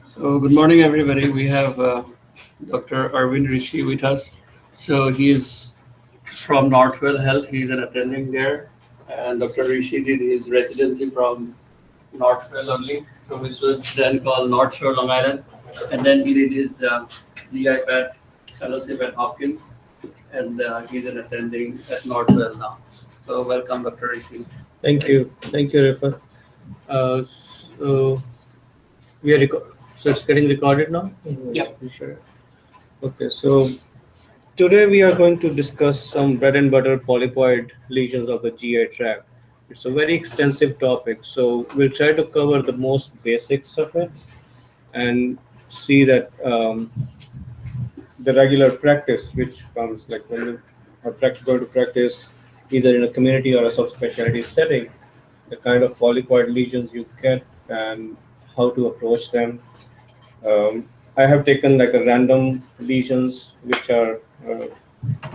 So good morning, everybody. We have Dr. Arvind Rishi with us. So he is from Northwell Health. He's an attending there, and Dr. Rishi did his residency from Northwell only. So which was then called North Shore, Long Island, and then he did his GI Pad fellowship at Hopkins, and he's an attending at Northwell now. So welcome, Dr. Rishi. Thank you, Rifat. So we are so it's getting recorded now. Yeah. Sure. Okay, so today we are going to discuss some bread and butter polypoid lesions of the GI tract. It's a very extensive topic, so we'll try to cover the most basics of it and see that the regular practice, which comes like when you are going to practice either in a community or a subspecialty setting, the kind of polypoid lesions you get and how to approach them. I have taken like a random lesions uh,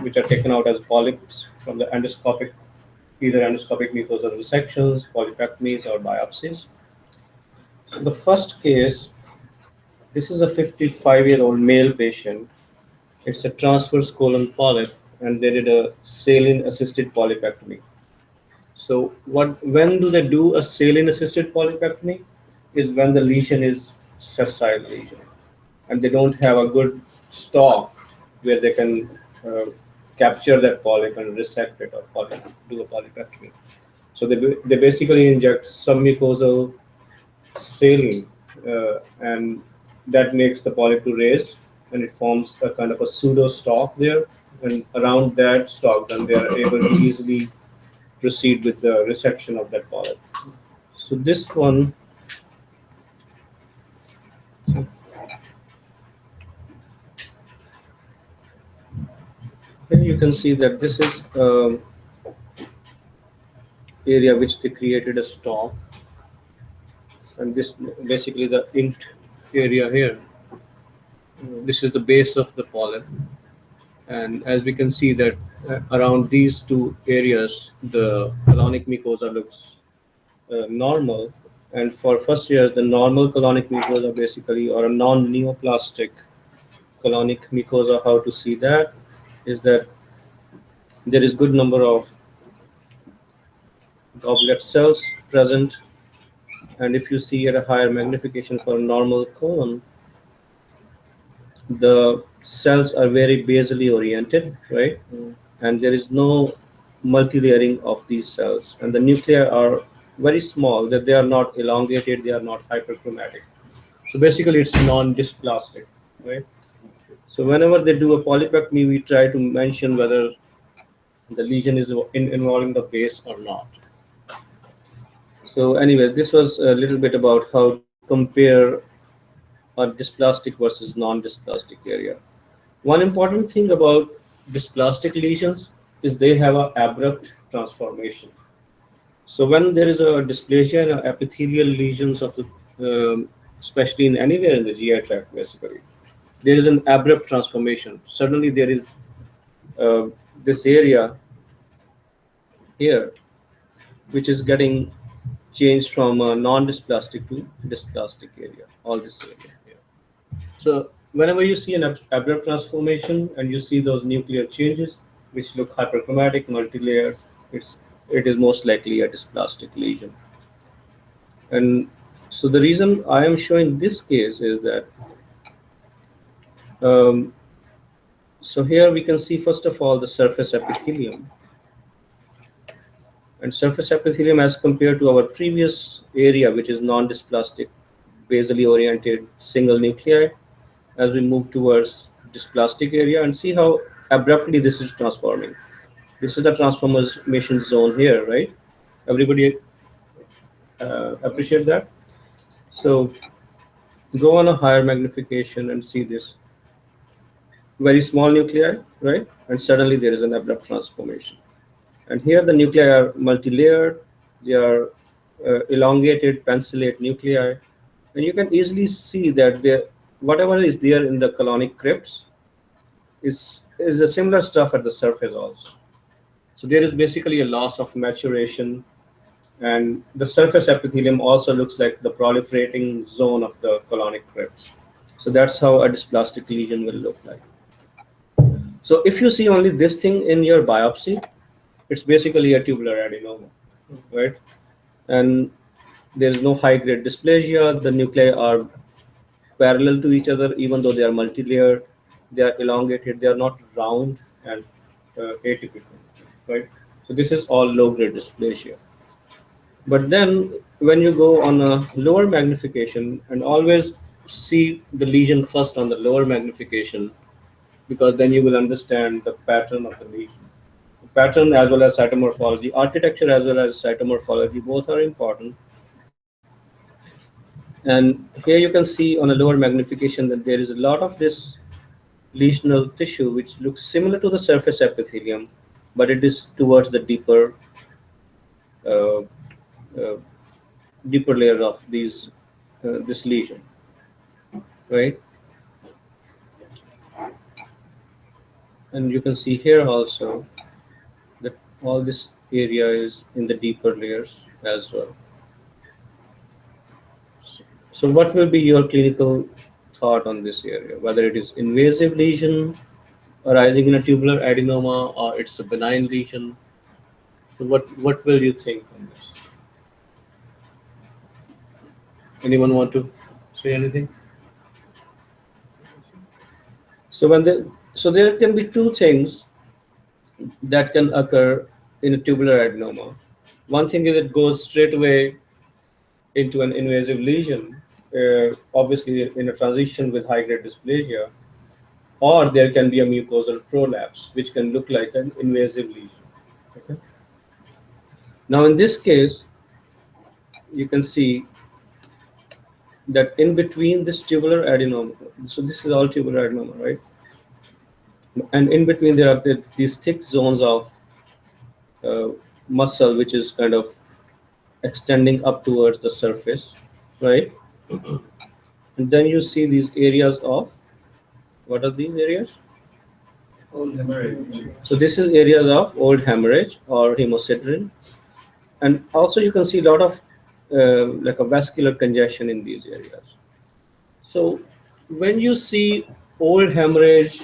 which are taken out as polyps from the endoscopic, either endoscopic mucosal resections, polypectomies, or biopsies. The first case, this is a 55-year-old male patient. It's a transverse colon polyp, and they did a saline-assisted polypectomy. So when do they do a saline-assisted polypectomy? Is when the lesion is sessile lesion, and they don't have a good stalk where they can uh, capture that polyp and resect it or do a polypectomy. So they basically inject submucosal saline, and that makes the polyp to raise, and it forms a kind of a pseudo stalk there. And around that stalk, then they are able to easily proceed with the resection of that polyp. So this one, then you can see that this is area which they created a stalk, and this basically the inked area here. This is the base of the polyp, and as we can see that around these two areas, the colonic mucosa looks normal. And for first years, the normal colonic mucosa basically, or a non-neoplastic colonic mucosa, how to see that is that there is good number of goblet cells present, and if you see at a higher magnification for normal colon, the cells are very basally oriented, right? And there is no multi-layering of these cells, and the nuclei are very small, that they are not elongated, they are not hyperchromatic. So basically it's non-dysplastic, right? So whenever they do a polypectomy, we try to mention whether the lesion is involving the base or not. So anyways, this was a little bit about how to compare a dysplastic versus non-dysplastic area. One important thing about dysplastic lesions is they have an abrupt transformation. So when there is a dysplasia and epithelial lesions of the, especially in anywhere in the GI tract, basically, there is an abrupt transformation. Suddenly there is uh, this area here, which is getting changed from a non-dysplastic to dysplastic area, all this area here. So whenever you see an abrupt transformation and you see those nuclear changes, which look hyperchromatic, multi-layered, it is most likely a dysplastic lesion. And so the reason I am showing this case is that, um, so here we can see first of all the surface epithelium. And surface epithelium as compared to our previous area, which is non-dysplastic, basally oriented single nuclei, as we move towards dysplastic area, and see how abruptly this is transforming. This is the transformation zone here, right? Everybody appreciate that? So go on a higher magnification and see this very small nuclei, right? And suddenly there is an abrupt transformation. And here the nuclei are multi-layered, they are elongated pencillate nuclei, and you can easily see that whatever is there in the colonic crypts is a similar stuff at the surface also. So there is basically a loss of maturation And the surface epithelium also looks like the proliferating zone of the colonic crypts. So that's how a dysplastic lesion will look like. So if you see only this thing in your biopsy, it's basically a tubular adenoma, right? And there is no high-grade dysplasia. The nuclei are parallel to each other, even though they are multi-layered. They are elongated. They are not round and atypical, right? So this is all low-grade dysplasia. But then when you go on a lower magnification, and always see the lesion first on the lower magnification, because then you will understand the pattern of the lesion. Pattern as well as cytomorphology, architecture as well as cytomorphology, both are important. And here you can see on a lower magnification that there is a lot of this lesional tissue which looks similar to the surface epithelium, but it is towards the uh, uh, deeper layer of this lesion, right? And you can see here also that all this area is in the deeper layers as well. So what will be your clinical thought on this area, whether it is invasive lesion arising in a tubular adenoma or it's a benign lesion? So what will you think on this? Anyone want to say anything? So so there can be two things that can occur in a tubular adenoma. One thing is it goes straight away into an invasive lesion, obviously in a transition with high-grade dysplasia, or there can be a mucosal prolapse, which can look like an invasive lesion. Okay. Now, in this case, you can see that in between this tubular adenoma, so this is all tubular adenoma, right? And in between there are these thick zones of uh, muscle, which is kind of extending up towards the surface, right? And then you see these areas of, what are these areas? Old hemorrhage. So this is areas of old hemorrhage or hemosiderin. And also you can see a lot of like a vascular congestion in these areas. So when you see old hemorrhage,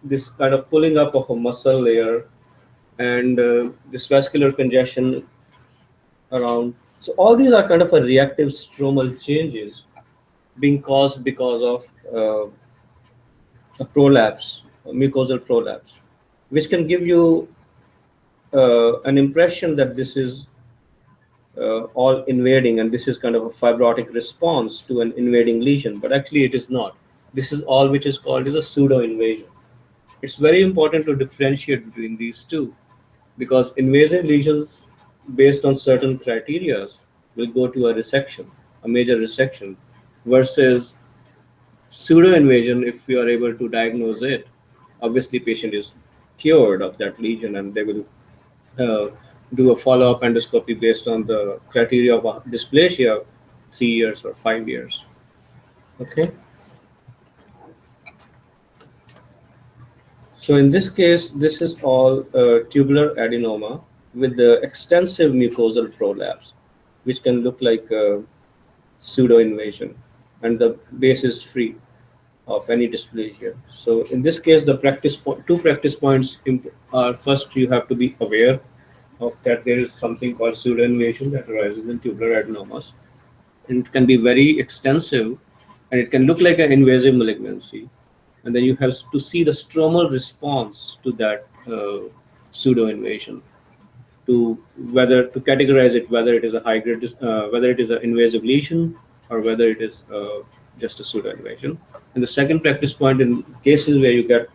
this kind of pulling up of a muscle layer and this vascular congestion around, so all these are kind of a reactive stromal changes being caused because of a prolapse, a mucosal prolapse, which can give you an impression that this is all invading and this is kind of a fibrotic response to an invading lesion, but actually it is not. This is all which is called as a pseudo invasion. It's very important to differentiate between these two, because invasive lesions based on certain criteria will go to a resection, a major resection, versus pseudo invasion. If you are able to diagnose it, obviously patient is cured of that lesion and they will uh, do a follow-up endoscopy based on the criteria of dysplasia, 3 years or 5 years. Okay. So in this case, this is all tubular adenoma with the extensive mucosal prolapse, which can look like a pseudo invasion, and the base is free of any dysplasia. So in this case, the two practice points are: first, you have to be aware of that there is something called pseudo invasion that arises in tubular adenomas, and it can be very extensive, and it can look like an invasive malignancy. And then you have to see the stromal response to that pseudo invasion, to whether to categorize it, whether it is a high grade, whether it is an invasive lesion, or whether it is just a pseudo invasion. And the second practice point in cases where you get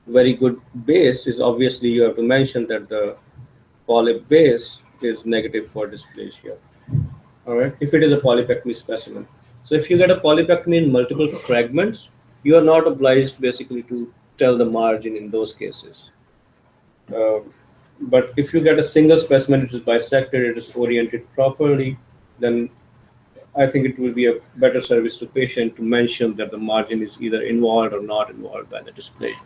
very good base is obviously you have to mention that the polyp base is negative for dysplasia. All right, if it is a polypectomy specimen. So if you get a polypectomy in multiple fragments, you are not obliged basically to tell the margin in those cases. But if you get a single specimen which is bisected, it is oriented properly, then I think it will be a better service to patient to mention that the margin is either involved or not involved by the dysplasia.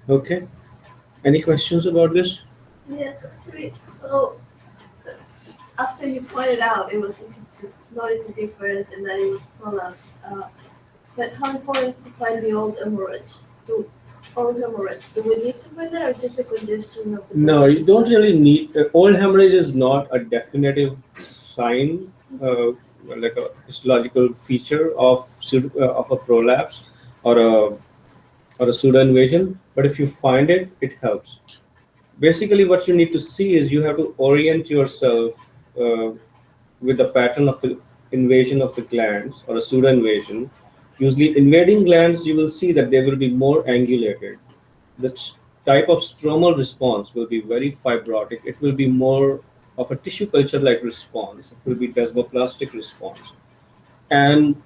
Okay. Any questions about this? Yes, actually. So after you pointed out, it was easy to notice the difference and that it was prolapse. But how important is to find the old hemorrhage? Do we need to find that, or just a congestion of the No, you vessels? don't really need. Old hemorrhage is not a definitive sign, like a histological feature of a prolapse or a pseudo invasion. But if you find it, it helps. Basically, what you need to see is you have to orient yourself uh, with the pattern of the invasion of the glands or a pseudo invasion. Usually, invading glands, you will see that they will be more angulated. The type of stromal response will be very fibrotic. It will be more of a tissue culture like response. It will be desmoplastic response. And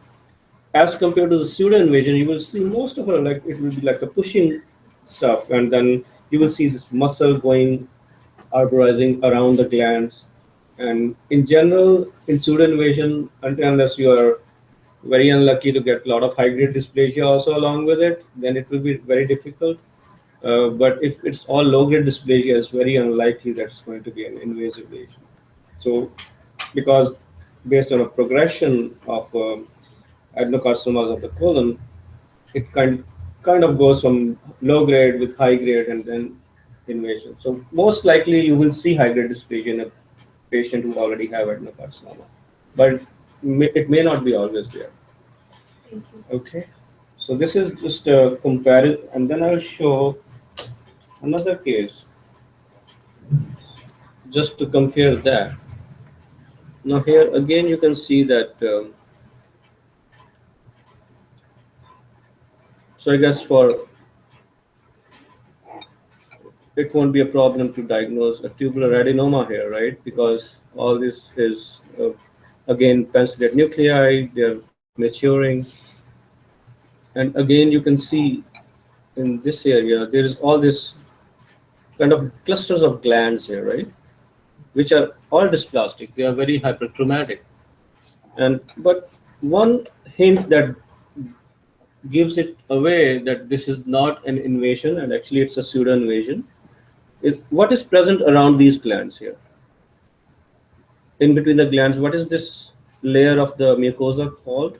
as compared to the pseudo invasion, you will see most of it like it will be like a pushing stuff, and then you will see this muscle going arborizing around the glands. And in general, in pseudo invasion, until unless you are very unlucky to get a lot of high grade dysplasia also along with it, then it will be very difficult. But if it's all low-grade dysplasia, it's very unlikely that's going to be an invasive lesion. So, because based on a progression of adenocarcinomas of the colon, it kind of goes from low-grade with high-grade and then invasion. So, most likely you will see high-grade dysplasia in a patient who already have adenocarcinoma, but it may not be always there. Thank you. Okay. So this is just a comparison, and then I'll show another case just to compare that. Now here again you can see that, so I guess for it won't be a problem to diagnose a tubular adenoma here, right? Because all this is again pencillate nuclei, they're maturing. And again you can see in this area there is all this kind of clusters of glands here, right? Which are all dysplastic, they are very hyperchromatic. And but one hint that gives it away that this is not an invasion and actually it's a pseudo invasion is what is present around these glands here. In between the glands, what is this layer of the mucosa called?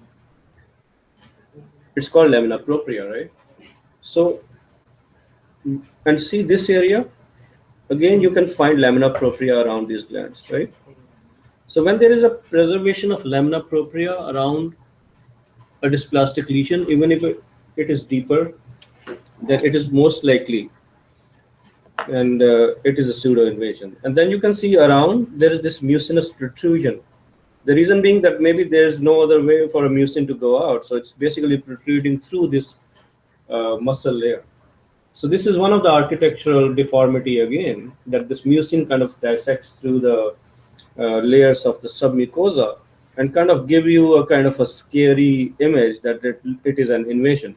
It's called lamina propria, right? So, and see this area, again you can find lamina propria around these glands, right? So when there is a preservation of lamina propria around a dysplastic lesion, even if it is deeper, then it is most likely, and it is a pseudo invasion. And then you can see around there is this mucinous protrusion. The reason being that maybe there is no other way for a mucin to go out, so it's basically protruding through this muscle layer. So this is one of the architectural deformity again, that this mucin kind of dissects through the layers of the submucosa and kind of give you a kind of a scary image that it is an invasion.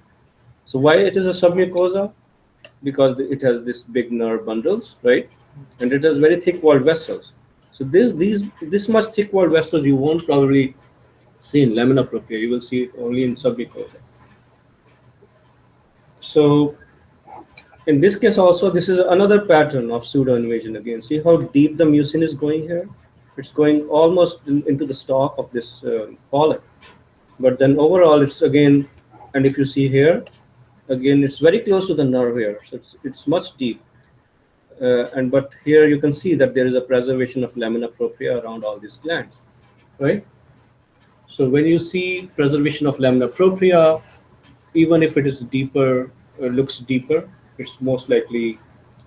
So why it is a submucosa? Because it has this big nerve bundles, right? And it has very thick walled vessels. So this much thick walled vessels you won't probably see in lamina propria. You will see it only in submucosa. So in this case also, this is another pattern of pseudo invasion again. See how deep the mucin is going here? It's going almost into the stalk of this polyp. But then overall, it's again, and if you see here, again, it's very close to the nerve here. So it's much deep. And but here you can see that there is a preservation of lamina propria around all these glands, right? So when you see preservation of lamina propria, even if it is deeper, looks deeper, it's most likely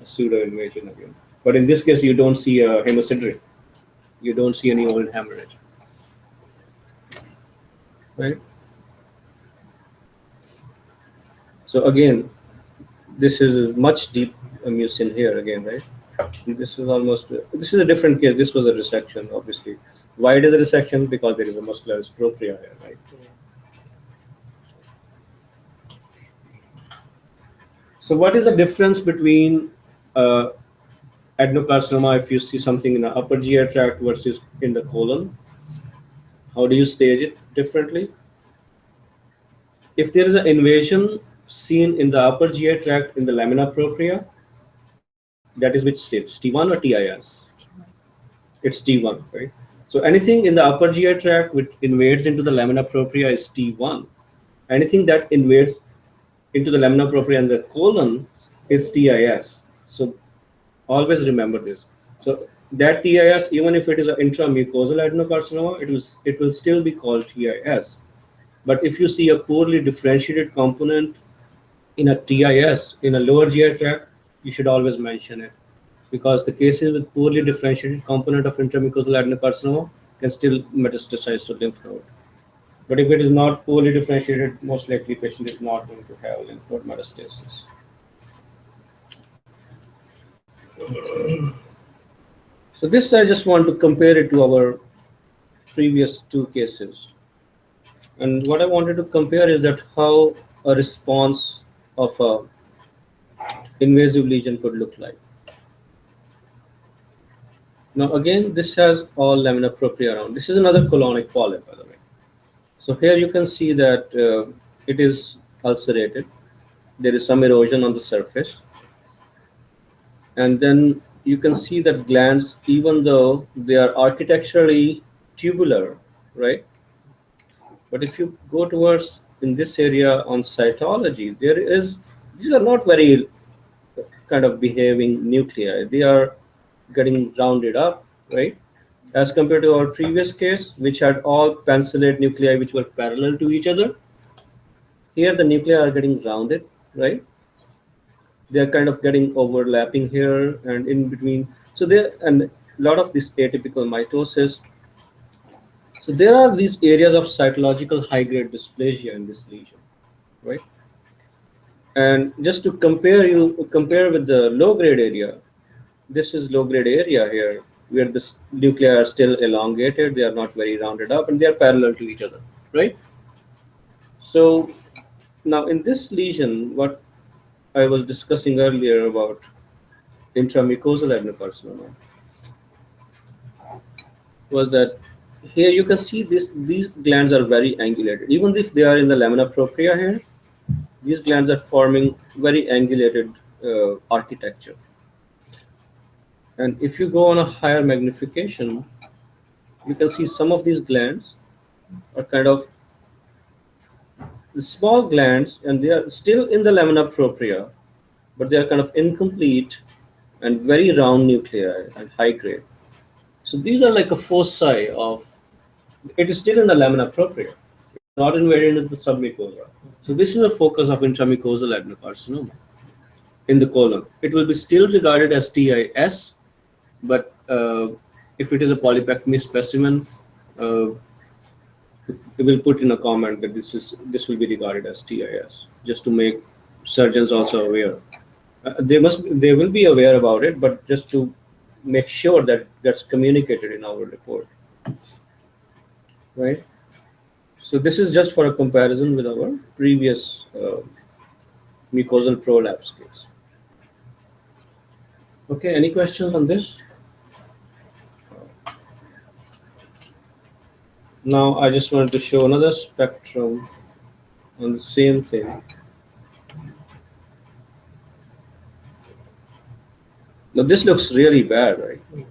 a pseudo invasion again. But in this case, you don't see a hemosiderin. You don't see any old hemorrhage, right? So again, this is much deep mucin here again, right? This is almost, this is a different case. This was a resection, obviously. Why it is a resection? Because there is a muscularis propria here, right? So what is the difference between adenocarcinoma if you see something in the upper GI tract versus in the colon? How do you stage it differently? If there is an invasion seen in the upper GI tract in the lamina propria, that is which stage? T1 or TIS? it's T1, right? So anything in the upper GI tract which invades into the lamina propria is T1. Anything that invades into the lamina propria and the colon is TIS. So always remember this. So that TIS, even if it is an intramucosal adenocarcinoma, it will still be called TIS. But if you see a poorly differentiated component in a TIS in a lower GI tract, you should always mention it, because the cases with poorly differentiated component of intramucosal adenocarcinoma can still metastasize to lymph node. But if it is not poorly differentiated, most likely patient is not going to have lymph node metastasis. So this I just want to compare it to our previous two cases. And what I wanted to compare is that how a response of a invasive lesion could look like. Now again, this has all lamina propria around. This is another colonic polyp, by the way. So here you can see that it is ulcerated. There is some erosion on the surface. And then you can see that glands, even though they are architecturally tubular, right? But if you go towards in this area on cytology, these are not very kind of behaving nuclei. They are getting rounded up, right? As compared to our previous case, which had all pencillate nuclei which were parallel to each other. Here the nuclei are getting rounded, right? They're kind of getting overlapping here and in between. So there, and a lot of this atypical mitosis. So there are these areas of cytological high-grade dysplasia in this lesion, right? And just to compare with the low-grade area, this is low-grade area here, where the nuclei are still elongated, they are not very rounded up, and they are parallel to each other, right? So now in this lesion, what I was discussing earlier about intramucosal adenocarcinoma was that here you can see these glands are very angulated. Even if they are in the lamina propria here, these glands are forming very angulated architecture. And if you go on a higher magnification, you can see some of these glands are kind of small glands, and they are still in the lamina propria, but they are kind of incomplete and very round nuclei and high grade. So these are like a foci of, it is still in the lamina propria, not invaded into the submucosa. So this is a focus of intramucosal adenocarcinoma in the colon. It will be still regarded as TIS, but if it is a polypectomy specimen, we will put in a comment that this will be regarded as TIS, just to make surgeons also aware. They will be aware about it, but just to make sure that that's communicated in our report, right? So this is just for a comparison with our previous mucosal prolapse case. Okay, any questions on this? Now I just wanted to show another spectrum on the same thing. Now this looks really bad, right?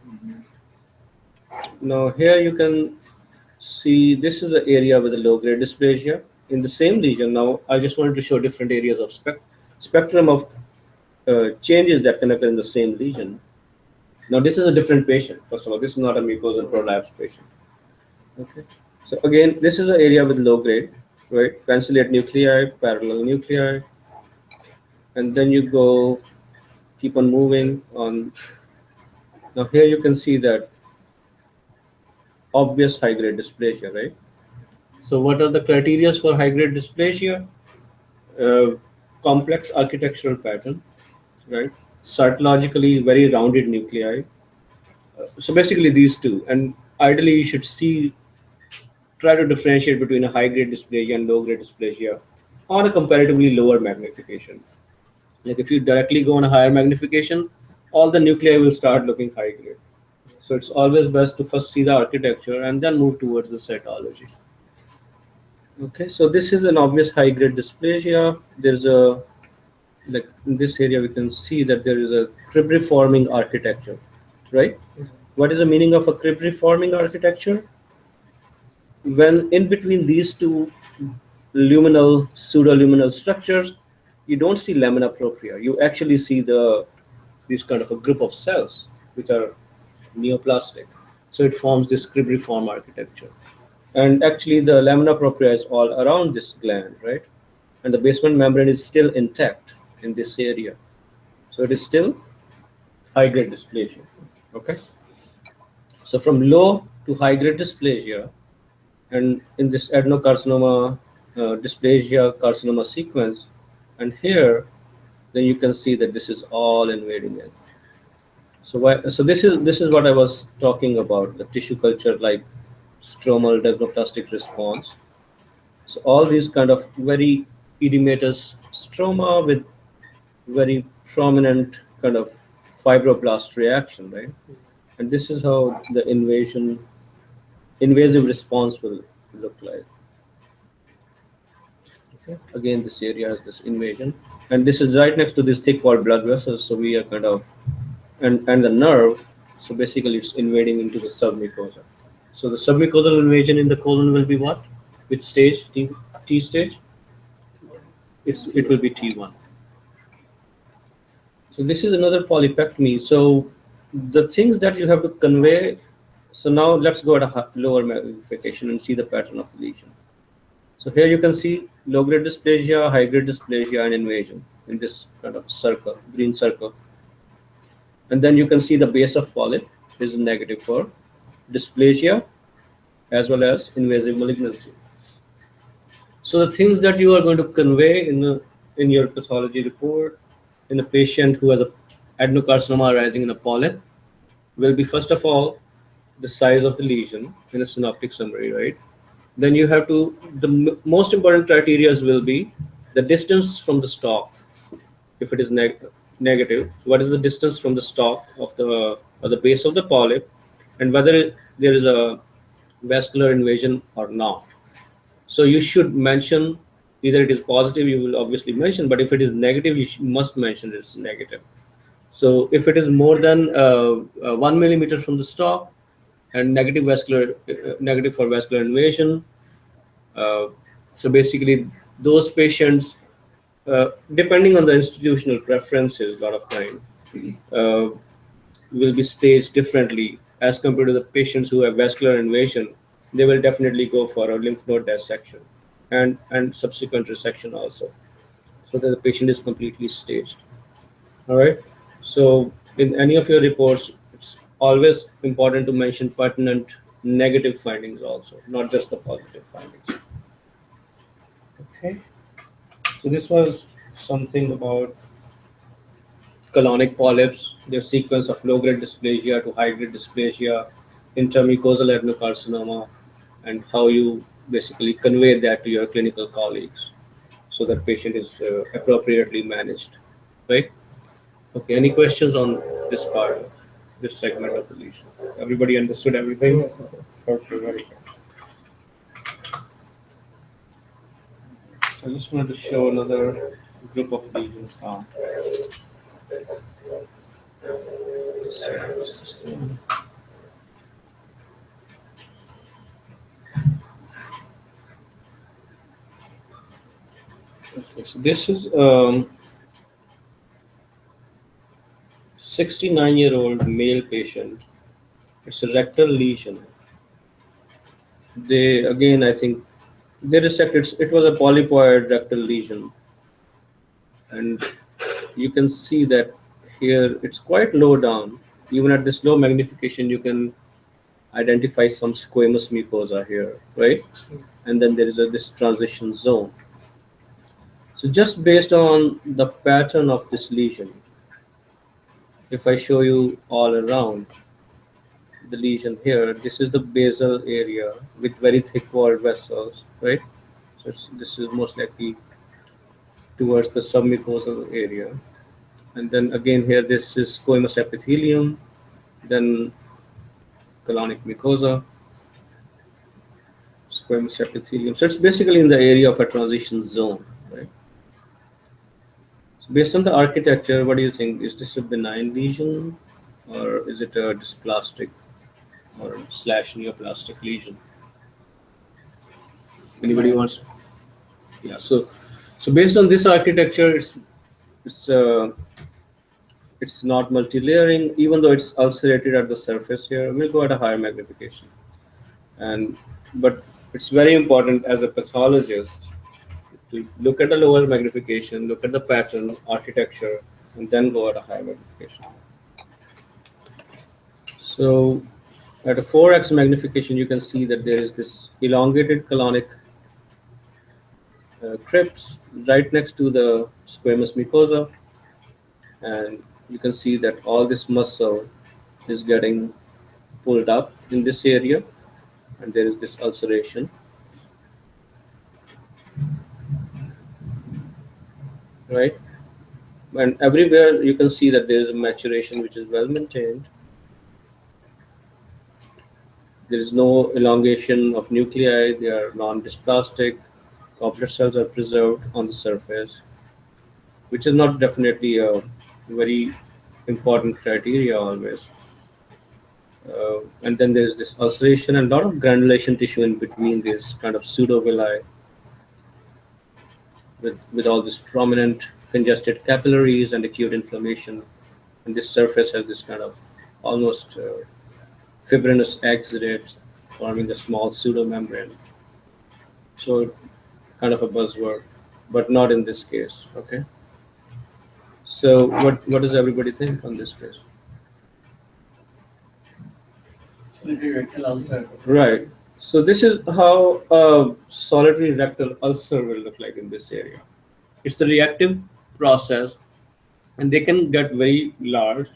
Now here you can see this is the area with the low-grade dysplasia in the same lesion. Now I just wanted to show different areas of spectrum of changes that can occur in the same lesion. Now this is a different patient. First of all, this is not a mucosal prolapse patient. Okay, so again, this is an area with low-grade, right? Pencillate nuclei, parallel nuclei, and then you go, keep on moving on. Now here you can see that obvious high-grade dysplasia, right? So what are the criteria for high-grade dysplasia? Complex architectural pattern, right? Cytologically very rounded nuclei. So basically these two, and ideally you should try to differentiate between a high-grade dysplasia and low-grade dysplasia on a comparatively lower magnification. Like if you directly go on a higher magnification, all the nuclei will start looking high-grade. So it's always best to first see the architecture and then move towards the cytology. Okay, so this is an obvious high-grade dysplasia. There's a, like in this area, we can see that there is a cribriforming architecture, right? what is the meaning of a crypt-reforming architecture? When in between these two luminal, pseudo-luminal structures, you don't see lamina propria. You actually see this kind of a group of cells which are neoplastic. So it forms this cribriform architecture. And actually the lamina propria is all around this gland, right? And the basement membrane is still intact in this area. So it is still high-grade dysplasia, okay? So from low to high-grade dysplasia, and in this adenocarcinoma, dysplasia carcinoma sequence, and here, then you can see that this is all invading it. So this is what I was talking about, the tissue culture like stromal desmoplastic response. So all these kind of very edematous stroma with very prominent kind of fibroblast reaction, right? And this is how the invasive response will look like. Okay. Again, this area has this invasion, and this is right next to this thick walled blood vessels. So we are kind of and the nerve. So basically, it's invading into the submucosa. So the submucosal invasion in the colon will be what? Which stage? T stage? It will be T1. So this is another polypectomy. So the things that you have to convey. So now let's go at a lower magnification and see the pattern of the lesion. So here you can see low-grade dysplasia, high-grade dysplasia, and invasion in this kind of circle, green circle. And then you can see the base of polyp is negative for dysplasia as well as invasive malignancy. So the things that you are going to convey in your pathology report in a patient who has a adenocarcinoma arising in a polyp will be, first of all, the size of the lesion in a synoptic summary, right? Then you have to, the most important criteria will be the distance from the stalk. If it is negative, what is the distance from the stalk of the base of the polyp, and whether there is a vascular invasion or not. So you should mention, either it is positive, you will obviously mention, but if it is negative, you must mention it's negative. So if it is more than 1 millimeter from the stalk and negative for vascular invasion, so basically those patients, depending on the institutional preferences, a lot of time will be staged differently as compared to the patients who have vascular invasion. They will definitely go for a lymph node dissection and subsequent resection also, so that the patient is completely staged. All right. So in any of your reports, it's always important to mention pertinent negative findings also, not just the positive findings. Okay. So this was something about colonic polyps, their sequence of low-grade dysplasia to high-grade dysplasia, intermucosal adenocarcinoma, and how you basically convey that to your clinical colleagues so that patient is appropriately managed, right? Okay, any questions on this part, this segment of the lesion? Everybody understood everything? Okay, very good. So I just wanted to show another group of lesions now. Okay, so this is 69-year-old male patient. It's a rectal lesion. They, again, I think they resected. It was a polypoid rectal lesion, and you can see that here it's quite low down. Even at this low magnification, you can identify some squamous mucosa here, right? And then there is this transition zone. So just based on the pattern of this lesion, if I show you all around the lesion here, this is the basal area with very thick walled vessels, right? So this is most likely towards the submucosal area. And then again here, this is squamous epithelium, then colonic mucosa, squamous epithelium. So it's basically in the area of a transition zone, right? So based on the architecture, what do you think? Is this a benign lesion or is it a dysplastic or slash neoplastic lesion. Anybody wants? Yeah. So based on this architecture, it's uh, it's not multi-layering, even though it's ulcerated at the surface here. We'll go at a higher magnification, and but it's very important as a pathologist to look at the lower magnification, look at the pattern, architecture, and then go at a higher magnification. So at a 4x magnification, you can see that there is this elongated colonic crypts right next to the squamous mucosa, and you can see that all this muscle is getting pulled up in this area, and there is this ulceration, right? And everywhere you can see that there is a maturation which is well maintained. There is no elongation of nuclei, they are non-dysplastic, complex cells are preserved on the surface, which is not definitely a very important criteria always. And then there's this ulceration and a lot of granulation tissue in between these kind of pseudovilli with all this prominent congested capillaries and acute inflammation. And this surface has this kind of almost fibrinous exudate forming a small pseudomembrane. So kind of a buzzword, but not in this case. Okay. So what does everybody think on this case? Solitary rectal ulcer. Right. So this is how a solitary rectal ulcer will look like in this area. It's a reactive process, and they can get very large,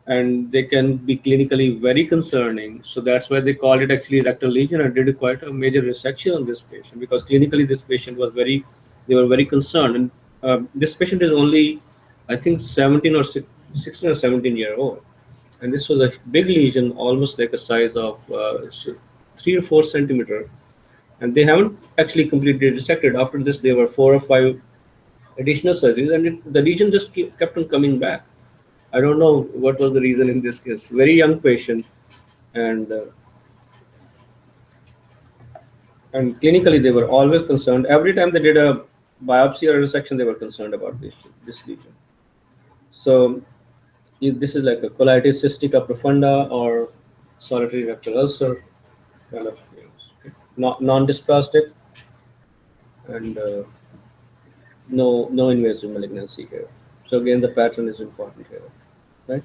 and they can be clinically very concerning. So that's why they called it actually rectal lesion, and did quite a major resection on this patient, because clinically this patient was they were very concerned. And this patient is only, I think, 17 or 16 or 17-year-old. And this was a big lesion, almost like a size of 3 or 4 centimeter. And they haven't actually completely resected. After this, there were 4 or 5 additional surgeries, and the lesion just kept on coming back. I don't know what was the reason in this case. Very young patient, and clinically they were always concerned. Every time they did a biopsy or a resection, they were concerned about this lesion. So this is like a colitis cystica profunda or solitary rectal ulcer, kind of non-dysplastic, and no invasive malignancy here. So again, the pattern is important here, right?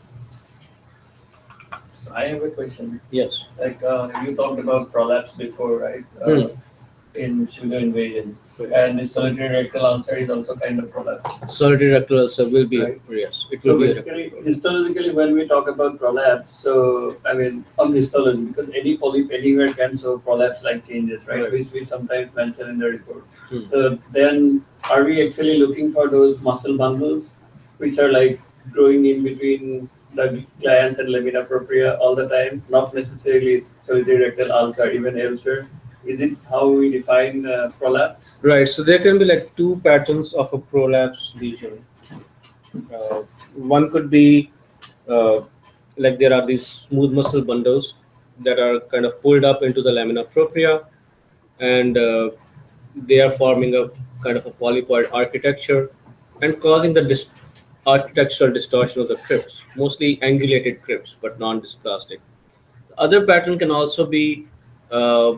So I have a question. Yes. Like you talked about prolapse before, right? In pseudo invasion. Right. And the solitary rectal ulcer is also kind of prolapse. Solitary rectal ulcer will be, Right. yes, it So will be. basically, histologically, when we talk about prolapse, so I mean, on histology, because any polyp anywhere can show prolapse-like changes, right? Right. Which we sometimes mention in the report. Hmm. So then, are we actually looking for those muscle bundles, which are like growing in between the glands and lamina propria all the time? Not necessarily solitary rectal ulcer, even elsewhere. Is it how we define prolapse? Right, so there can be like 2 patterns of a prolapse lesion. One could be like there are these smooth muscle bundles that are kind of pulled up into the lamina propria, and they are forming a kind of a polypoid architecture and causing the architectural distortion of the crypts, mostly angulated crypts, but non-dysplastic. The other pattern can also be uh,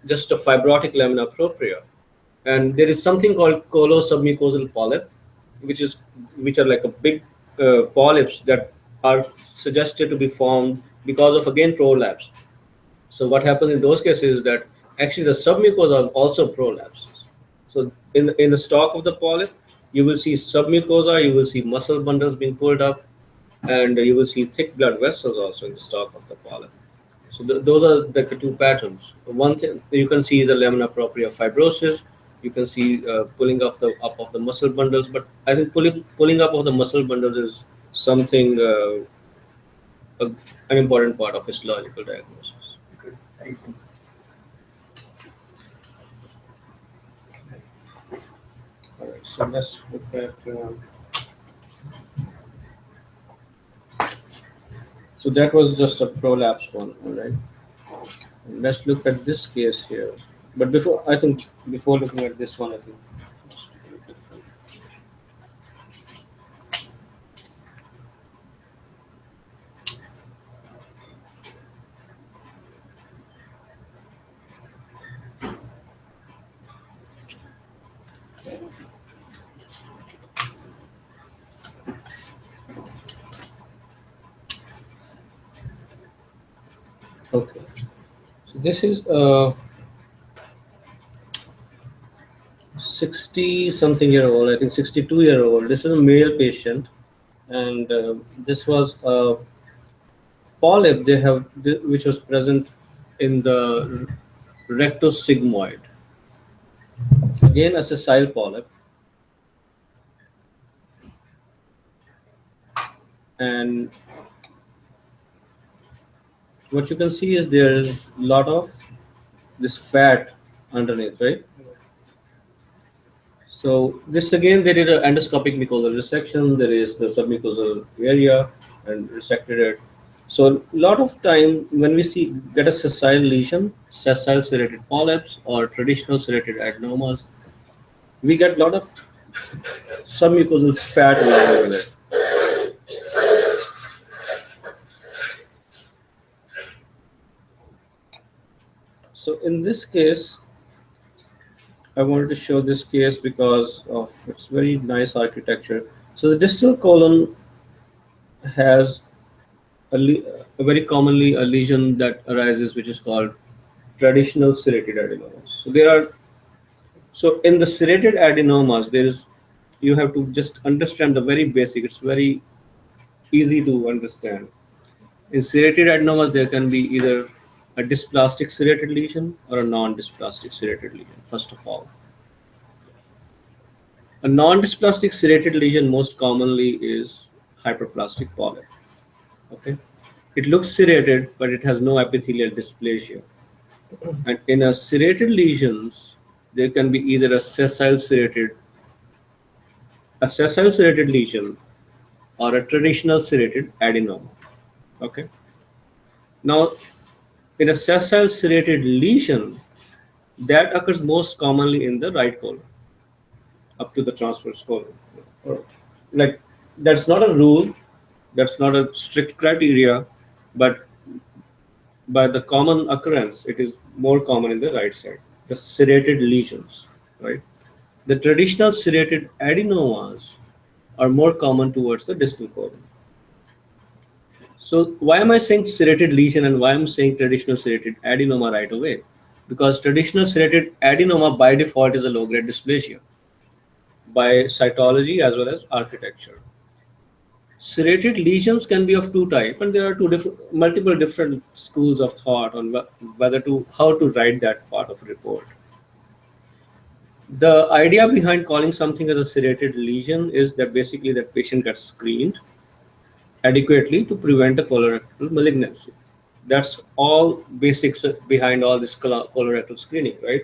just a fibrotic lamina propria, and there is something called colosubmucosal polyp, which are like a big polyps that are suggested to be formed because of again prolapse. So what happens in those cases is that actually the submucosa also prolapses. So in the stalk of the polyp, you will see submucosa, you will see muscle bundles being pulled up, and you will see thick blood vessels also in the stalk of the polyp. So those are the 2 patterns. One thing you can see the lamina propria fibrosis. You can see pulling up of the muscle bundles, but I think pulling up of the muscle bundles is something an important part of histological diagnosis. Okay, thank you. All right, so let's look at So that was just a prolapse one, all right? Let's look at this case here. But before looking at this one, I think. Okay. So this is a 60 something year old, I think 62-year-old. This is a male patient, and this was a polyp which was present in the rectosigmoid. Again, a sessile polyp, and what you can see is there is a lot of this fat underneath, right? So this again, there is an endoscopic mucosal resection. There is the submucosal area and resected it. So a lot of time when we get a sessile lesion, sessile serrated polyps or traditional serrated adenomas, we get a lot of submucosal fat along with it. So in this case, I wanted to show this case because of its very nice architecture. So the distal colon has a very commonly a lesion that arises, which is called traditional serrated adenomas. So in the serrated adenomas, you have to just understand the very basic. It's very easy to understand. In serrated adenomas, there can be either a dysplastic serrated lesion or a non-dysplastic serrated lesion, first of all. A non-dysplastic serrated lesion most commonly is hyperplastic polyp. Okay, it looks serrated, but it has no epithelial dysplasia. And in a serrated lesions, there can be either a sessile serrated lesion or a traditional serrated adenoma. Okay. Now, in a sessile serrated lesion, that occurs most commonly in the right colon, up to the transverse colon. Like, that's not a rule, that's not a strict criteria, but by the common occurrence, it is more common in the right side, the serrated lesions, right? The traditional serrated adenomas are more common towards the distal colon. So why am I saying serrated lesion and why I'm saying traditional serrated adenoma right away? Because traditional serrated adenoma by default is a low-grade dysplasia by cytology as well as architecture. Serrated lesions can be of two types, and there are multiple different schools of thought on how to write that part of a report. The idea behind calling something as a serrated lesion is that basically that patient gets screened adequately to prevent a colorectal malignancy. That's all basics behind all this colorectal screening, right?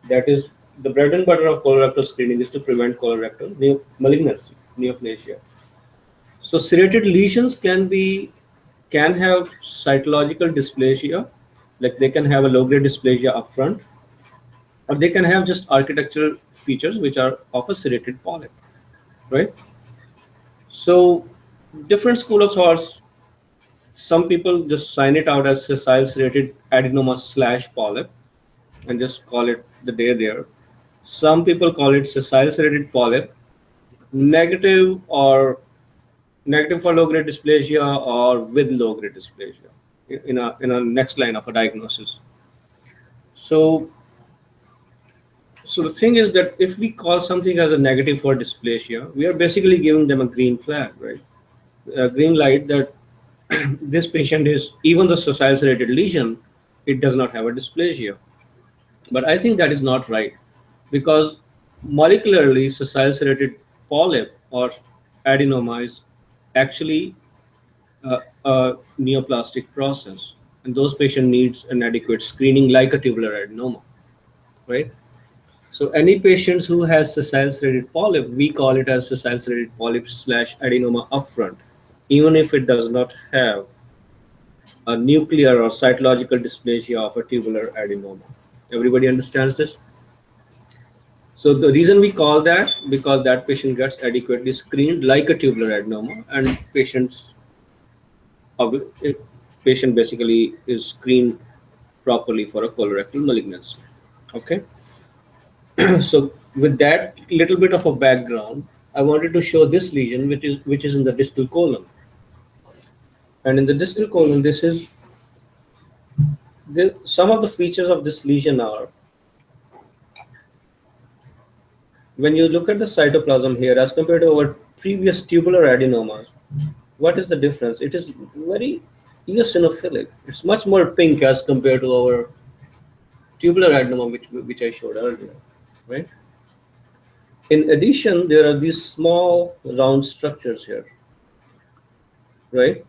That is the bread and butter of colorectal screening is to prevent colorectal malignancy, neoplasia. So serrated lesions can have cytological dysplasia, like they can have a low-grade dysplasia upfront, or they can have just architectural features which are of a serrated polyp, right? So different school of thoughts. Some people just sign it out as sessile serrated adenoma / polyp and just call it the day there. Some people call it sessile serrated polyp, negative for low-grade dysplasia or with low-grade dysplasia in a next line of a diagnosis. So the thing is that if we call something as a negative for dysplasia, we are basically giving them a green flag, right? A green light that this patient is, even the sessile serrated lesion, it does not have a dysplasia. But I think that is not right, because molecularly sessile serrated polyp or adenoma is actually a neoplastic process, and those patient needs an adequate screening like a tubular adenoma, right? So any patients who has sessile serrated polyp, we call it as sessile serrated polyp / adenoma upfront, even if it does not have a nuclear or cytological dysplasia of a tubular adenoma. Everybody understands this? So the reason we call that, because that patient gets adequately screened like a tubular adenoma, and patient basically is screened properly for a colorectal malignancy. Okay. So with that little bit of a background, I wanted to show this lesion, which is in the distal colon. And in the distal colon, some of the features of this lesion are, when you look at the cytoplasm here as compared to our previous tubular adenomas, what is the difference? It is very eosinophilic. It's much more pink as compared to our tubular adenoma, which I showed earlier, right? In addition, there are these small round structures here, right?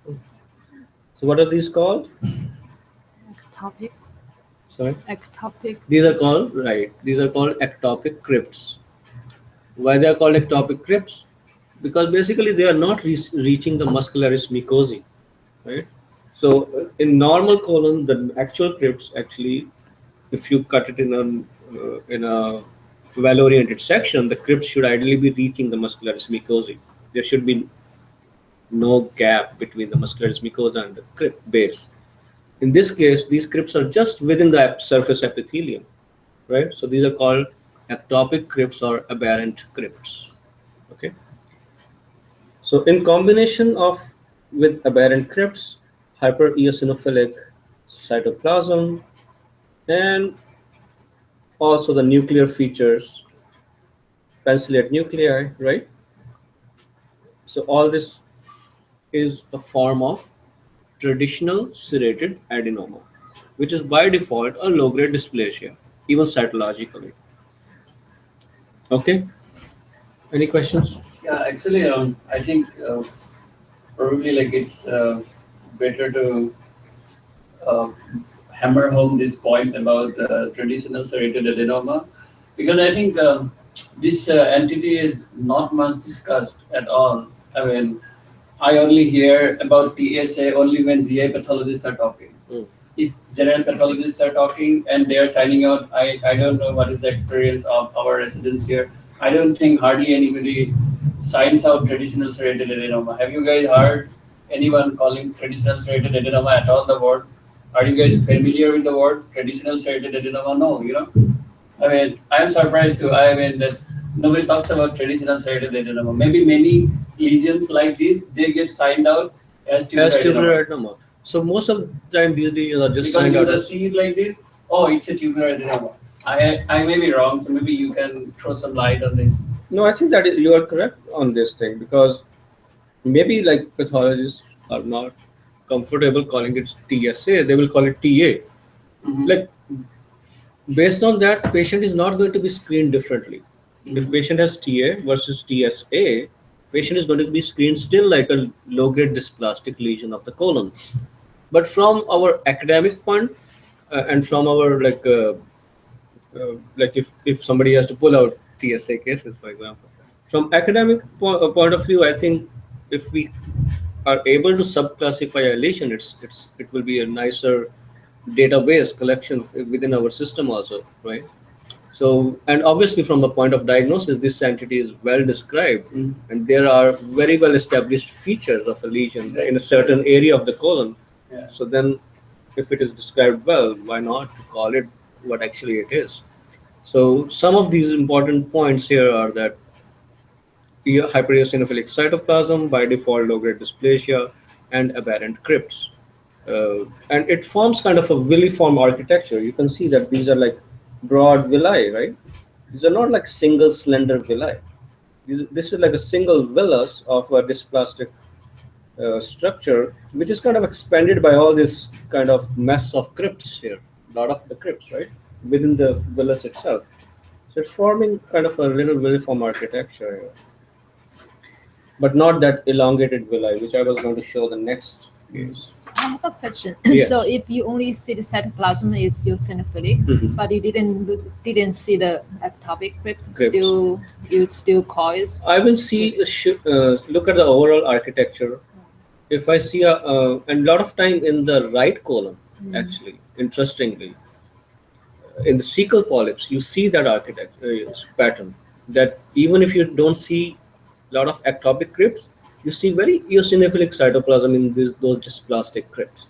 So what are these called? Ectopic. Sorry? Ectopic. These are called ectopic crypts. Why they are called ectopic crypts? Because basically they are not reaching the muscularis mucosae, right? So in normal colon, the actual crypts actually, if you cut it in a well-oriented section, the crypts should ideally be reaching the muscularis mucosae. There should be no gap between the muscularis mucosa and the crypt base. In this case, these crypts are just within the surface epithelium, right? So these are called ectopic crypts or aberrant crypts. Okay. So in combination with aberrant crypts, hypereosinophilic cytoplasm, and also the nuclear features, pencillate nuclei, right? So all this is a form of traditional serrated adenoma, which is by default a low-grade dysplasia, even cytologically. Okay. Any questions? Yeah, actually, I think probably like it's better to uh, hammer home this point about traditional serrated adenoma, because I think this entity is not much discussed at all. I mean, I only hear about TSA only when GI pathologists are talking. If general pathologists are talking and they are signing out, I don't know what is the experience of our residents here. I don't think hardly anybody signs out traditional serrated adenoma. Have you guys heard anyone calling traditional serrated adenoma at all the word? Are you guys familiar with the word traditional serrated adenoma? No, I mean, I am surprised too. I mean that nobody talks about traditional serrated adenoma. Maybe many lesions like this, they get signed out as tubular adenoma. So most of the time these lesions are just because signed you out just see it like this. Oh, it's a tubular adenoma. I may be wrong, so maybe you can throw some light on this. No, I think that you are correct on this thing, because maybe like pathologists are not comfortable calling it TSA, they will call it TA. Like based on that, patient is not going to be screened differently. If patient has TA versus TSA, patient is going to be screened still like a low-grade dysplastic lesion of the colon. But from our academic point and from our like if somebody has to pull out TSA cases, for example, from academic point of view, I think if we are able to subclassify a lesion, it will be a nicer database collection within our system also, right? So, and obviously from the point of diagnosis, this entity is well described, and there are very well established features of a lesion in a certain area of the colon. Yeah. So then, if it is described well, why not call it what actually it is? So some of these important points here are that hypereosinophilic cytoplasm, by default low-grade dysplasia, and aberrant crypts. And it forms kind of a villiform architecture. You can see that these are like broad villi, right? These are not like single slender villi. This is like a single villus of a dysplastic structure, which is kind of expanded by all this kind of mess of crypts here, a lot of the crypts, right, within the villus itself. So it's forming kind of a little villiform architecture here, but not that elongated villi, which I was going to show the next case. I have a question. Yes. So if you only see the cytoplasm is eosinophilic, but you didn't see the ectopic crypt, you still call it? I will see look at the overall architecture if I see and a lot of time in the right column, actually, interestingly, in the cecal polyps, you see that architecture pattern. That even if you don't see a lot of ectopic crypts, you see very eosinophilic cytoplasm in those dysplastic crypts.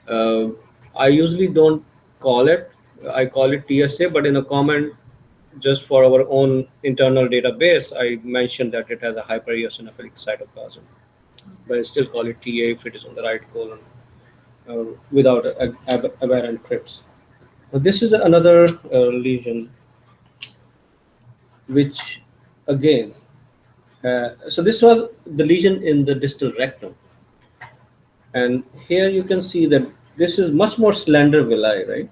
Uh, I usually don't call it. I call it TSA, but in a comment just for our own internal database, I mentioned that it has a hypereosinophilic cytoplasm, but I still call it TA if it is on the right colon without aberrant crypts. Now, this is another lesion, which again, so this was the lesion in the distal rectum, and here you can see that this is much more slender villi, right?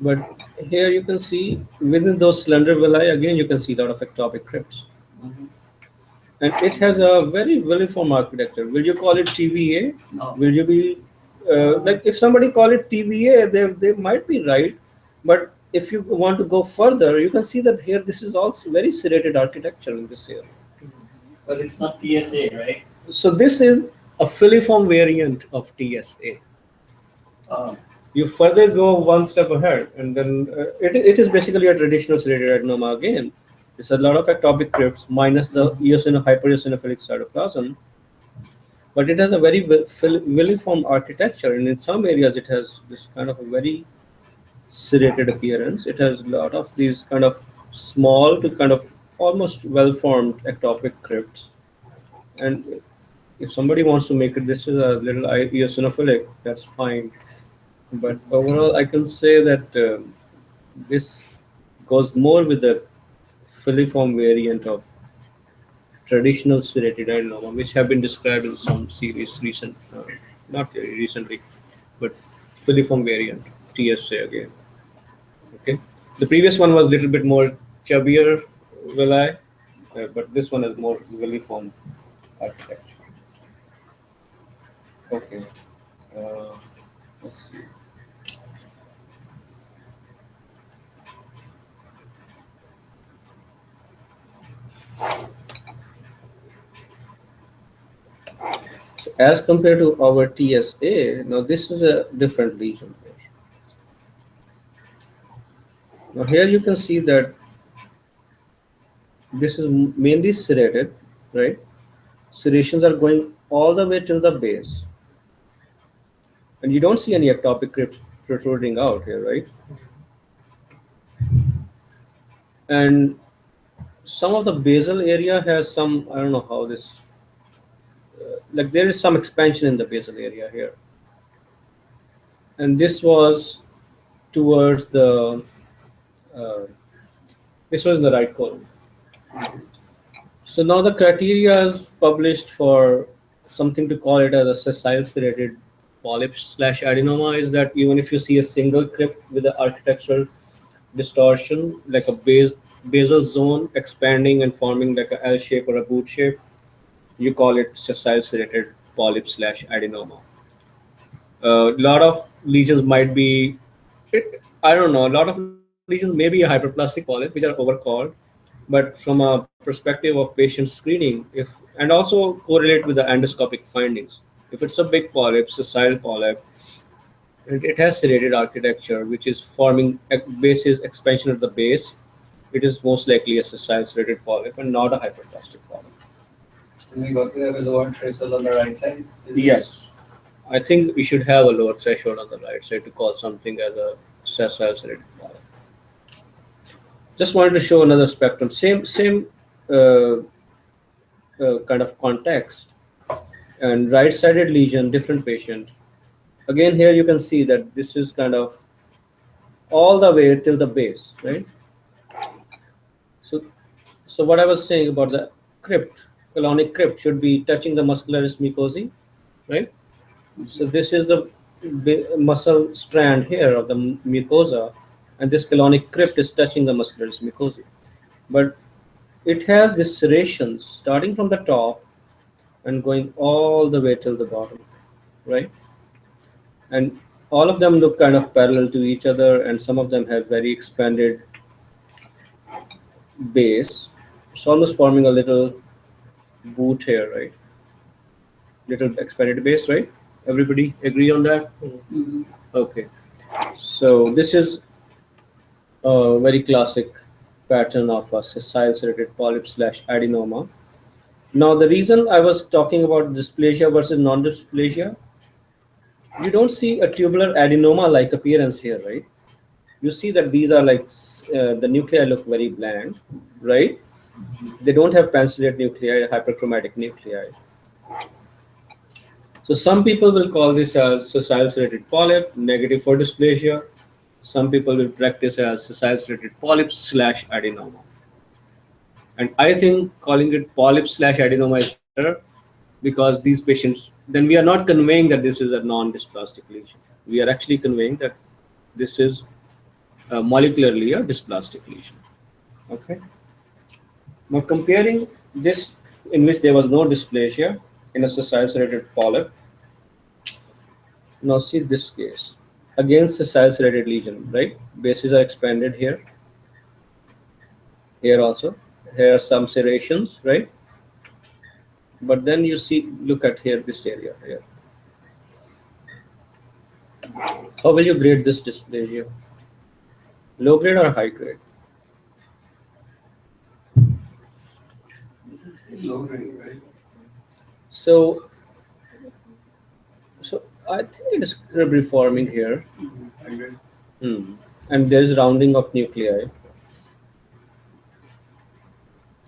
But here you can see within those slender villi, again you can see a lot of ectopic crypts. And it has a very villiform architecture. Will you call it TVA? No. Will you be like if somebody call it TVA, they might be right. But if you want to go further, you can see that here this is also very serrated architecture in this area. But it's not TSA, right? So this is a filiform variant of TSA. You further go one step ahead, and then it is basically a traditional serrated adenoma again. It's a lot of ectopic crypts minus the hypereosinophilic cytoplasm, but it has a very villiform architecture, and in some areas it has this kind of a very serrated appearance. It has a lot of these kind of small to kind of almost well-formed ectopic crypts, and if somebody wants to make it, this is a little eosinophilic, that's fine. But overall, I can say that this goes more with the filiform variant of traditional serrated adenoma, which have been described in some series not very recently, but filiform variant, TSA again. Okay, the previous one was a little bit more chubbier villi, but this one is more filiform architecture. Okay, let's see. So as compared to our TSA, now this is a different lesion here. Now here you can see that this is mainly serrated, right? Serrations are going all the way till the base. And you don't see any ectopic crypt protruding out here, right? And some of the basal area has some, I don't know how this, like there is some expansion in the basal area here. And this was towards the, this was in the right column. So now the criteria is published for something to call it as a sessile serrated polyps / adenoma is that even if you see a single crypt with the architectural distortion, like a basal zone expanding and forming like a L shape or a boot shape, you call it sessile serrated polyps / adenoma. A lot of lesions might be, I don't know, a lot of lesions may be a hyperplastic polyp, which are overcalled. But from a perspective of patient screening, and also correlate with the endoscopic findings. If it's a big polyp, sessile polyp, it has serrated architecture, which is forming basis expansion at the base. It is most likely a sessile serrated polyp and not a hyperplastic polyp. And we got to have a lower threshold on the right side? Yes. I think we should have a lower threshold on the right side to call something as a sessile serrated polyp. Just wanted to show another spectrum. Same kind of context. And right-sided lesion, different patient. Again, here you can see that this is kind of all the way till the base, right? So what I was saying about the crypt, colonic crypt should be touching the muscularis mucosae, right? So this is the muscle strand here of the mucosa, and this colonic crypt is touching the muscularis mucosae. But it has these serrations starting from the top and going all the way till the bottom, right? And all of them look kind of parallel to each other, and some of them have very expanded base. It's almost forming a little boot here, right? Little expanded base, right? Everybody agree on that? Mhm. Okay. So this is a very classic pattern of a sessile serrated polyp slash adenoma. Now, the reason I was talking about dysplasia versus non-dysplasia, you don't see a tubular adenoma-like appearance here, right? You see that these are like the nuclei look very bland, right? They don't have pencillate nuclei, hyperchromatic nuclei. So some people will call this as sessile serrated polyp, negative for dysplasia. Some people will practice as sessile serrated polyp slash adenoma. And I think calling it polyp slash adenoma is better because these patients, then we are not conveying that this is a non-dysplastic lesion. We are actually conveying that this is molecularly a dysplastic lesion. Okay. Now comparing this in which there was no dysplasia in a sessile serrated polyp. Now see this case. Again sessile serrated lesion, right? Bases are expanded here. Here also. Here are some serrations, right? But then you see, look at here, this area here. How will you grade this dysplasia? Low grade or high grade? This is still low grade, right? So I think it is reforming here. I agree. And there is rounding of nuclei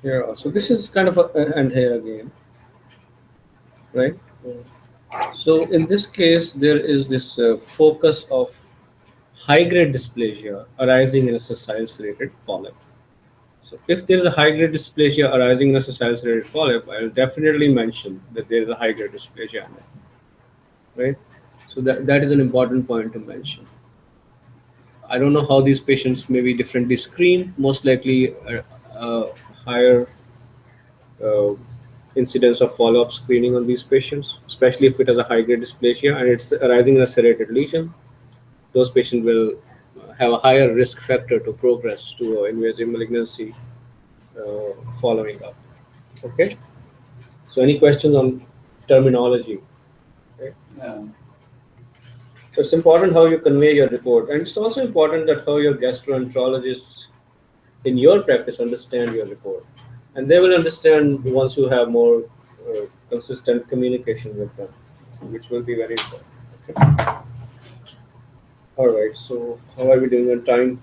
here also. This is kind of a, and here again, right? So in this case, there is this focus of high-grade dysplasia arising in a sessile serrated polyp. So if there is a high-grade dysplasia arising in a sessile serrated polyp, I will definitely mention that there is a high-grade dysplasia in it, right? So that is an important point to mention. I don't know how these patients may be differently screened. Most likely, higher uh, incidence of follow-up screening on these patients, especially if it has a high-grade dysplasia and it's arising in a serrated lesion. Those patients will have a higher risk factor to progress to invasive malignancy following up. Okay. So, any questions on terminology? Okay. Yeah. So it's important how you convey your report, and it's also important that how your gastroenterologists in your practice understand your report, and they will understand once you have more consistent communication with them, which will be very important. Okay. All right. So how are we doing on time?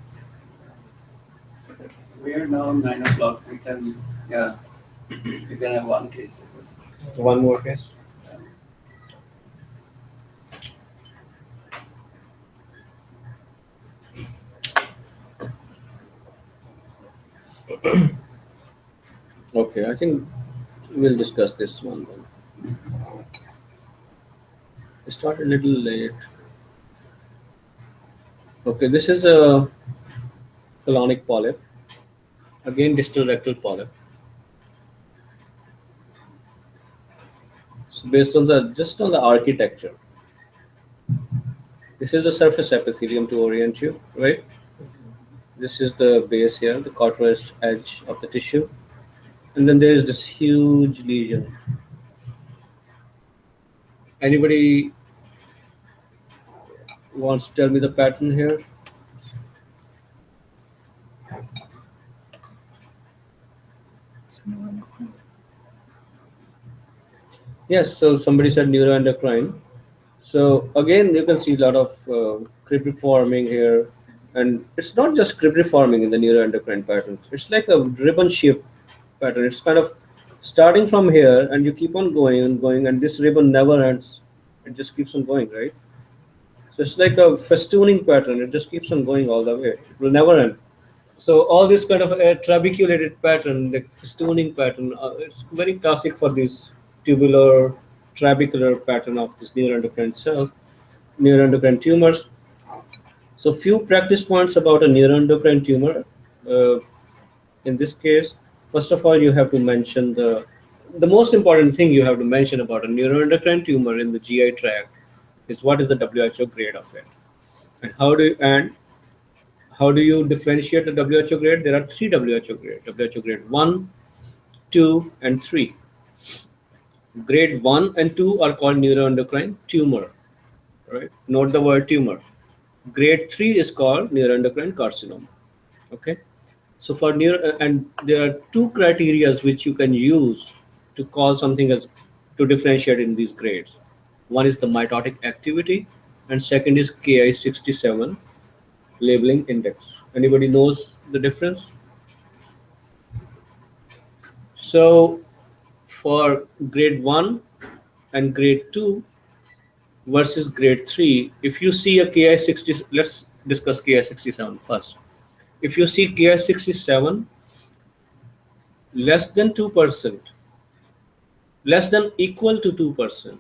We are now 9 o'clock. We can, yeah, we can have one case. One more case. Okay, I think we'll discuss this one then. I started a little late. Okay, this is a colonic polyp. Again, distal rectal polyp. So based on the just on the architecture, this is the surface epithelium to orient you, right? This is the base here, the cauterized edge of the tissue, and then there is this huge lesion. Anybody wants to tell me the pattern here? Yes, so somebody said neuroendocrine. So again, you can see a lot of crypt forming here, and it's not just crypt forming in the neuroendocrine patterns. It's like a ribbon shape pattern. It's kind of starting from here, and you keep on going and going, and this ribbon never ends. It just keeps on going, right? So it's like a festooning pattern. It just keeps on going all the way. It will never end. So all this kind of a trabeculated pattern, the festooning pattern, it's very classic for this tubular trabecular pattern of this neuroendocrine cell, neuroendocrine tumors. So few practice points about a neuroendocrine tumor. Uh, in this case, first of all, you have to mention the most important thing you have to mention about a neuroendocrine tumor in the GI tract is what is the WHO grade of it, and how do you differentiate the WHO grade? There are three WHO grades: WHO grade 1, 2, and 3. Grade 1 and 2 are called neuroendocrine tumor, right? Note the word tumor. Grade 3 is called neuroendocrine carcinoma. Okay. So for and there are two criteria which you can use to call something as to differentiate in these grades. One is the mitotic activity, and second is Ki67 labeling index. Anybody knows the difference? So for grade 1 and grade 2 versus grade 3, if you see a Ki60, let's discuss Ki67 first. If you see Ki67 less than 2%, less than equal to 2%,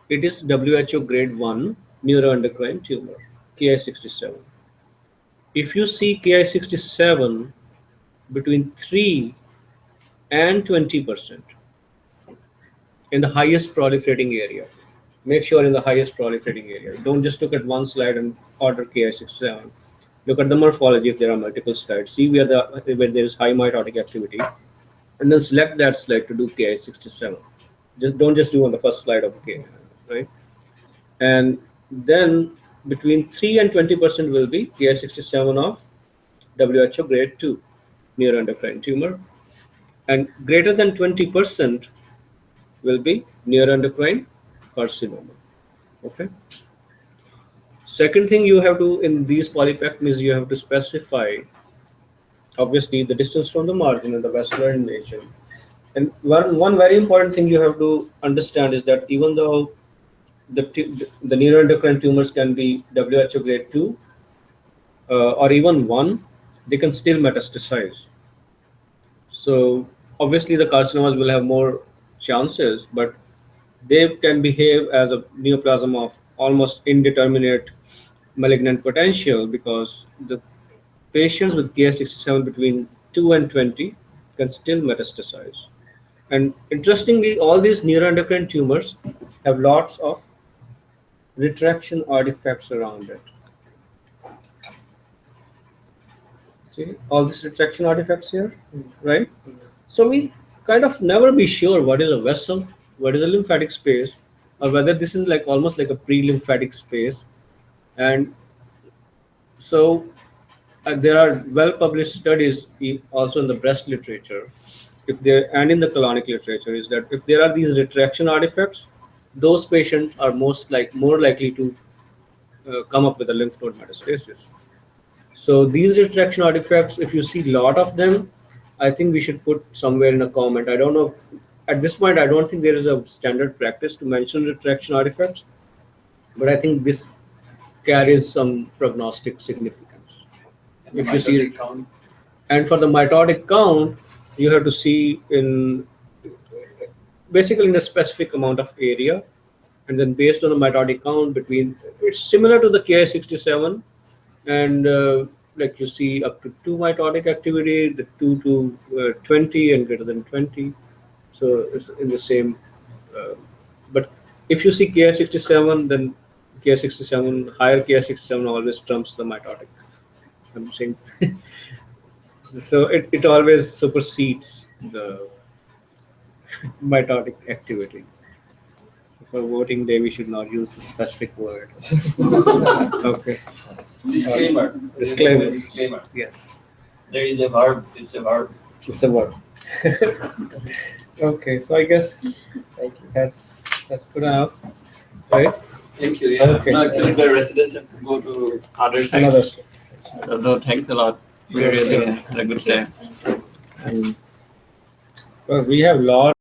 it is WHO grade 1 neuroendocrine tumor, Ki67. If you see Ki67 between 3 and 20% in the highest proliferating area, make sure in the highest proliferating area. Don't just look at one slide and order Ki67. Look at the morphology if there are multiple slides. See where there is high mitotic activity, and then select that slide to do Ki67. Don't just do on the first slide of Ki, right? And then between 3 and 20% will be Ki67 of WHO grade 2 neuroendocrine tumor, and greater than 20% will be neuroendocrine carcinoma. Okay. Second thing you have to, in these polypectomies, you have to specify obviously the distance from the margin and the vascular invasion. And one very important thing you have to understand is that even though the neuroendocrine tumors can be WHO grade 2 or even 1, they can still metastasize. So obviously the carcinomas will have more chances, but they can behave as a neoplasm of almost indeterminate malignant potential because the patients with Ki67 between 2 and 20 can still metastasize. And interestingly, all these neuroendocrine tumors have lots of retraction artifacts around it. See all these retraction artifacts here, right? So we kind of never be sure what is a vessel, what is a lymphatic space, or whether this is like almost like a pre-lymphatic space. And so there are well-published studies also in the breast literature, if there and in the colonic literature, is that if there are these retraction artifacts, those patients are more likely to come up with a lymph node metastasis. So these retraction artifacts, if you see a lot of them, I think we should put somewhere in a comment. I don't know. At this point, I don't think there is a standard practice to mention retraction artifacts, but I think this carries some prognostic significance. And If you see it, count. and for the mitotic count, you have to see in basically in a specific amount of area, and then based on the mitotic count it's similar to the Ki67, and like you see up to 2 mitotic activity, the 2 to 20 and greater than 20. So it's in the same, but if you see Ki67, then Ki67, higher Ki67 always trumps the mitotic. I'm saying, so it always supersedes the mitotic activity. So for voting day, we should not use the specific word. Okay. Disclaimer. Disclaimer. Disclaimer. Yes. There is a verb. It's a verb. It's a word. Okay, so I guess that's good enough, right? Thank you. Yeah. Okay. No, actually, the residents have to go to other Another. sites. So no, thanks a lot. We really had a good time. Well, we have lot.